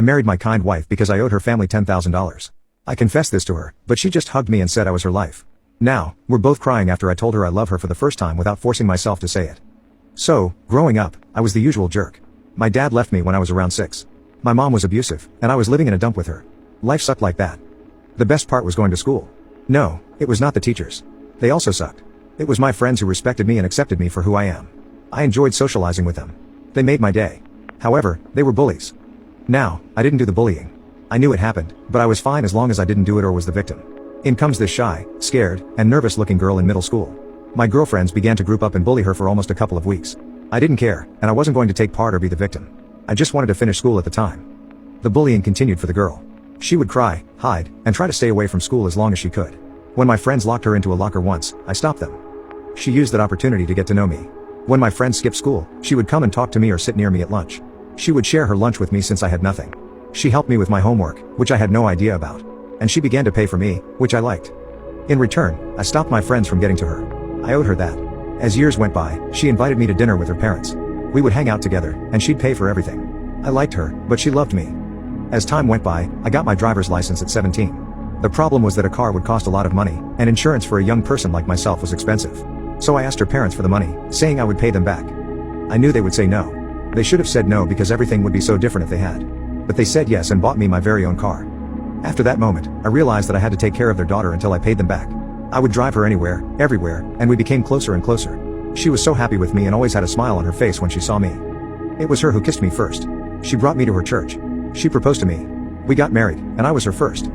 I married my kind wife because I owed her family $10,000. I confessed this to her, but she just hugged me and said I was her life. Now, we're both crying after I told her I love her for the first time without forcing myself to say it. So, growing up, I was the usual jerk. My dad left me when I was around 6. My mom was abusive, and I was living in a dump with her. Life sucked like that. The best part was going to school. No, it was not the teachers. They also sucked. It was my friends who respected me and accepted me for who I am. I enjoyed socializing with them. They made my day. However, they were bullies. Now, I didn't do the bullying. I knew it happened, but I was fine as long as I didn't do it or was the victim. In comes this shy, scared, and nervous-looking girl in middle school. My girlfriends began to group up and bully her for almost a couple of weeks. I didn't care, and I wasn't going to take part or be the victim. I just wanted to finish school at the time. The bullying continued for the girl. She would cry, hide, and try to stay away from school as long as she could. When my friends locked her into a locker once, I stopped them. She used that opportunity to get to know me. When my friends skipped school, she would come and talk to me or sit near me at lunch. She would share her lunch with me since I had nothing. She helped me with my homework, which I had no idea about. And she began to pay for me, which I liked. In return, I stopped my friends from getting to her. I owed her that. As years went by, she invited me to dinner with her parents. We would hang out together, and she'd pay for everything. I liked her, but she loved me. As time went by, I got my driver's license at 17. The problem was that a car would cost a lot of money, and insurance for a young person like myself was expensive. So I asked her parents for the money, saying I would pay them back. I knew they would say no. They should have said no because everything would be so different if they had. But they said yes and bought me my very own car. After that moment, I realized that I had to take care of their daughter until I paid them back. I would drive her anywhere, everywhere, and we became closer and closer. She was so happy with me and always had a smile on her face when she saw me. It was her who kissed me first. She brought me to her church. She proposed to me. We got married, and I was her first.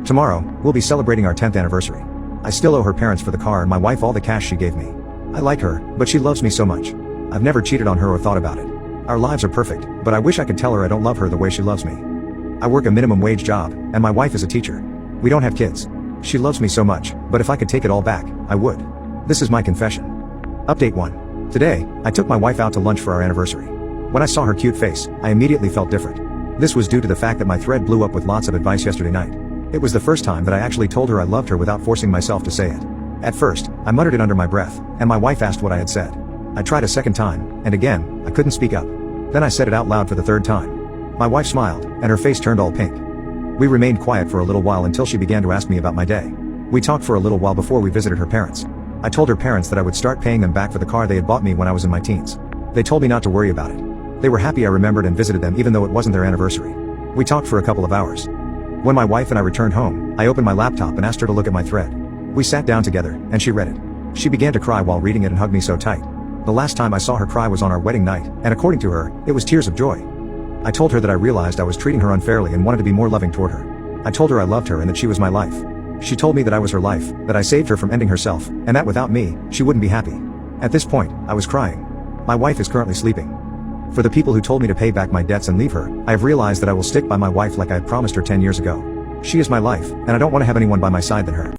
Tomorrow, we'll be celebrating our 10th anniversary. I still owe her parents for the car and my wife all the cash she gave me. I like her, but she loves me so much. I've never cheated on her or thought about it. Our lives are perfect, but I wish I could tell her I don't love her the way she loves me. I work a minimum wage job, and my wife is a teacher. We don't have kids. She loves me so much, but if I could take it all back, I would. This is my confession. Update 1. Today, I took my wife out to lunch for our anniversary. When I saw her cute face, I immediately felt different. This was due to the fact that my thread blew up with lots of advice yesterday night. It was the first time that I actually told her I loved her without forcing myself to say it. At first, I muttered it under my breath, and my wife asked what I had said. I tried a second time, and again, I couldn't speak up. Then I said it out loud for the third time. My wife smiled, and her face turned all pink. We remained quiet for a little while until she began to ask me about my day. We talked for a little while before we visited her parents. I told her parents that I would start paying them back for the car they had bought me when I was in my teens. They told me not to worry about it. They were happy I remembered and visited them even though it wasn't their anniversary. We talked for a couple of hours. When my wife and I returned home, I opened my laptop and asked her to look at my thread. We sat down together, and she read it. She began to cry while reading it and hugged me so tight. The last time I saw her cry was on our wedding night, and according to her, it was tears of joy. I told her that I realized I was treating her unfairly and wanted to be more loving toward her. I told her I loved her and that she was my life. She told me that I was her life, that I saved her from ending herself, and that without me, she wouldn't be happy. At this point, I was crying. My wife is currently sleeping. For the people who told me to pay back my debts and leave her, I have realized that I will stick by my wife like I had promised her 10 years ago. She is my life, and I don't want to have anyone by my side than her.